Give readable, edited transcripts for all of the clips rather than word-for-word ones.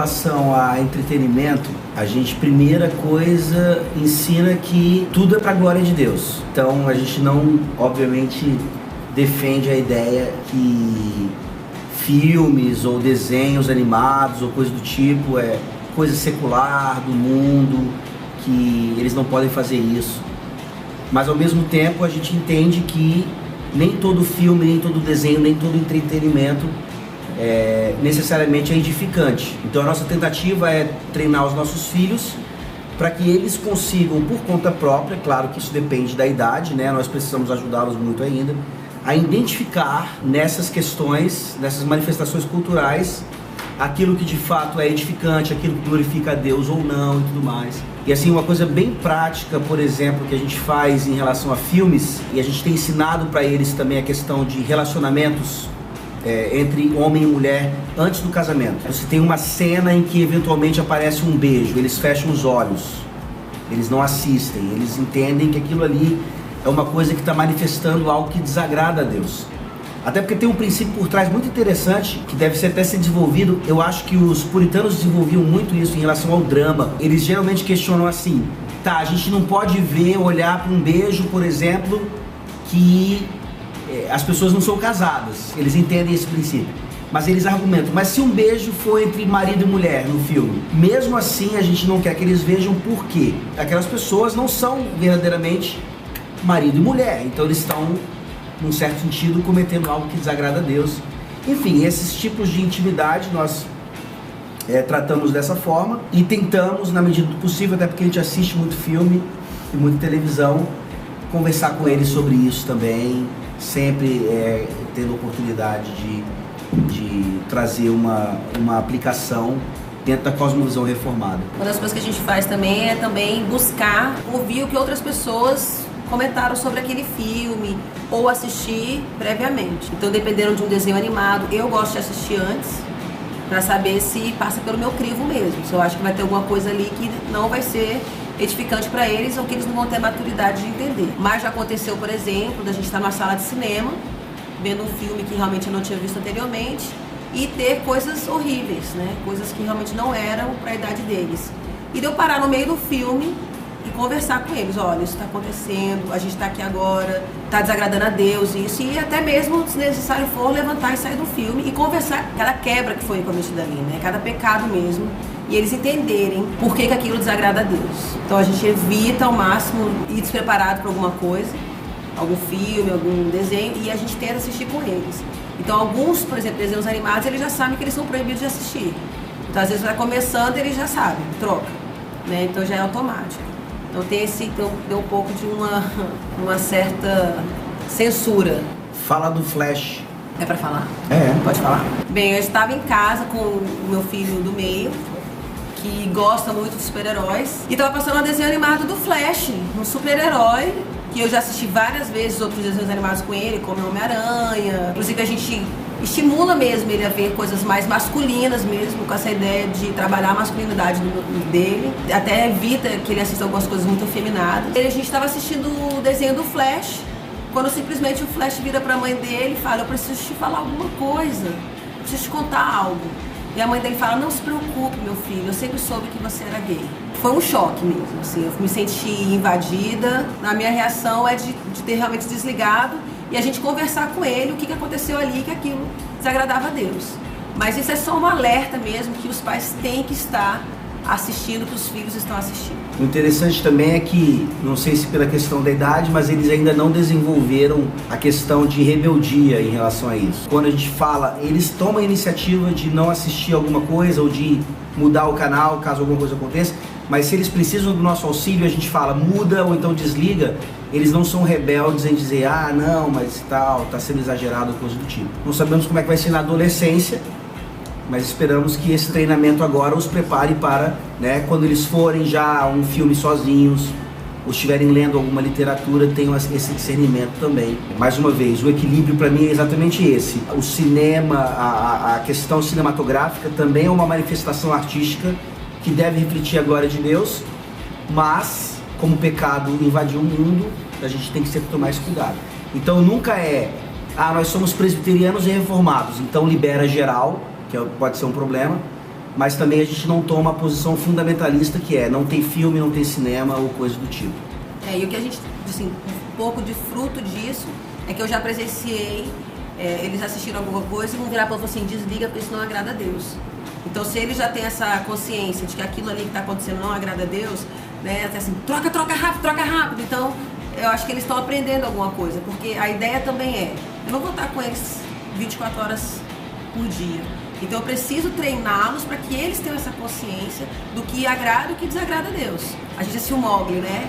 Em relação a entretenimento, a gente, primeira coisa, ensina que tudo é para a glória de Deus. Então a gente não, obviamente, defende a ideia que filmes ou desenhos animados ou coisa do tipo é coisa secular do mundo, que eles não podem fazer isso. Mas ao mesmo tempo a gente entende que nem todo filme, nem todo desenho, nem todo entretenimento necessariamente é edificante. Então a nossa tentativa é treinar os nossos filhos para que eles consigam, por conta própria, claro que isso depende da idade, né? Nós precisamos ajudá-los muito ainda, a identificar nessas questões, nessas manifestações culturais, aquilo que de fato é edificante, aquilo que glorifica a Deus ou não e tudo mais. E assim, uma coisa bem prática, por exemplo, que a gente faz em relação a filmes, e a gente tem ensinado para eles também a questão de relacionamentos entre homem e mulher antes do casamento. Você tem uma cena em que eventualmente aparece um beijo, eles fecham os olhos, eles não assistem, eles entendem que aquilo ali é uma coisa que está manifestando algo que desagrada a Deus. Até porque tem um princípio por trás muito interessante, que deve até ser desenvolvido. Eu acho que os puritanos desenvolviam muito isso em relação ao drama. Eles geralmente questionam assim: tá, a gente não pode ver, olhar para um beijo, por exemplo, que as pessoas não são casadas. Eles entendem esse princípio, mas eles argumentam: mas se um beijo for entre marido e mulher no filme, mesmo assim a gente não quer que eles vejam, por quê? Aquelas pessoas não são verdadeiramente marido e mulher, então eles estão, num certo sentido, cometendo algo que desagrada a Deus. Enfim, esses tipos de intimidade nós tratamos dessa forma e tentamos, na medida do possível, até porque a gente assiste muito filme e muita televisão, conversar com eles sobre isso também, sempre tendo oportunidade de trazer uma aplicação dentro da cosmovisão reformada. Uma das coisas que a gente faz também é buscar ouvir o que outras pessoas comentaram sobre aquele filme ou assistir previamente. Então, dependendo de um desenho animado, eu gosto de assistir antes para saber se passa pelo meu crivo mesmo, se eu acho que vai ter alguma coisa ali que não vai ser edificante para eles ou que eles não vão ter maturidade de entender. Mas já aconteceu, por exemplo, da gente estar numa sala de cinema vendo um filme que realmente eu não tinha visto anteriormente e ter coisas horríveis, né? Coisas que realmente não eram para a idade deles. E de eu parar no meio do filme e conversar com eles: olha, isso está acontecendo, a gente está aqui agora, está desagradando a Deus, isso, e até mesmo, se necessário for, levantar e sair do filme e conversar cada quebra que foi cometida ali, né? Cada pecado mesmo, e eles entenderem por que aquilo desagrada a Deus. Então a gente evita ao máximo ir despreparado para alguma coisa, algum filme, algum desenho, e a gente tenta assistir com eles. Então alguns, por exemplo, desenhos animados, eles já sabem que eles são proibidos de assistir. Então às vezes vai começando, eles já sabem, troca, né? Então já é automático. Então deu um pouco de uma certa censura. Fala do Flash. É pra falar? Pode falar. Bem, eu estava em casa com o meu filho do meio, que gosta muito de super-heróis, e estava passando um desenho animado do Flash, um super-herói que eu já assisti várias vezes outros desenhos animados com ele, como Homem-Aranha. Inclusive a gente estimula mesmo ele a ver coisas mais masculinas mesmo, com essa ideia de trabalhar a masculinidade dele, até evita que ele assista algumas coisas muito afeminadas. A gente estava assistindo o desenho do Flash, quando simplesmente o Flash vira para a mãe dele e fala: eu preciso te falar alguma coisa, preciso te contar algo. E a mãe dele fala: não se preocupe, meu filho, eu sempre soube que você era gay. Foi um choque mesmo, assim, eu me senti invadida. A minha reação é de ter realmente desligado e a gente conversar com ele o que aconteceu ali, que aquilo desagradava a Deus. Mas isso é só um alerta mesmo, que os pais têm que estar assistindo, que os filhos estão assistindo. O interessante também é que, não sei se pela questão da idade, mas eles ainda não desenvolveram a questão de rebeldia em relação a isso. Quando a gente fala, eles tomam a iniciativa de não assistir alguma coisa ou de mudar o canal caso alguma coisa aconteça, mas se eles precisam do nosso auxílio, a gente fala, muda ou então desliga. Eles não são rebeldes em dizer: ah, não, mas tal, tá sendo exagerado, coisa do tipo. Não sabemos como é que vai ser na adolescência, mas esperamos que esse treinamento agora os prepare para, né, quando eles forem já a um filme sozinhos, ou estiverem lendo alguma literatura, tenham esse discernimento também. Mais uma vez, o equilíbrio para mim é exatamente esse. O cinema, a questão cinematográfica também é uma manifestação artística que deve refletir a glória de Deus, mas como o pecado invadiu o mundo, a gente tem que sempre tomar esse cuidado. Então nunca nós somos presbiterianos e reformados, então libera geral, que pode ser um problema, mas também a gente não toma a posição fundamentalista que é não tem filme, não tem cinema ou coisa do tipo. E o que a gente, assim, um pouco de fruto disso é que eu já presenciei, eles assistiram alguma coisa e vão virar para você assim, desliga porque isso não agrada a Deus. Então se eles já têm essa consciência de que aquilo ali que está acontecendo não agrada a Deus, né, até assim, troca rápido, então eu acho que eles estão aprendendo alguma coisa, porque a ideia também eu não vou estar com eles 24 horas por dia. Então eu preciso treiná-los para que eles tenham essa consciência do que agrada e o que desagrada a Deus. A gente assistiu o Mowgli, né?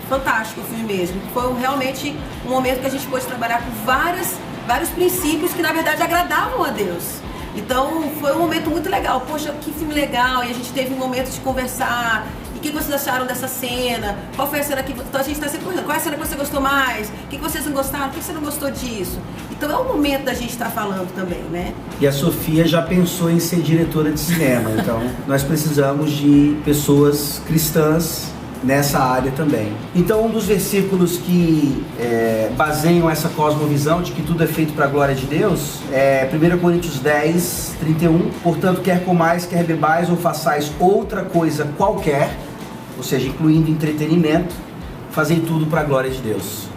Fantástico o filme mesmo. Foi realmente um momento que a gente pôde trabalhar com vários princípios que na verdade agradavam a Deus. Então foi um momento muito legal. Poxa, que filme legal. E a gente teve um momento de conversar. E o que vocês acharam dessa cena? Qual foi a cena que... Então a gente está sempre correndo. Qual é a cena que você gostou mais? O que vocês não gostaram? Por que você não gostou disso? Então é o momento da gente estar falando também, né? E a Sofia já pensou em ser diretora de cinema. Então nós precisamos de pessoas cristãs nessa área também. Então um dos versículos que baseiam essa cosmovisão de que tudo é feito para a glória de Deus é 1 Coríntios 10, 31. Portanto, quer comais, quer bebais ou façais outra coisa qualquer, ou seja, incluindo entretenimento, fazei tudo para a glória de Deus.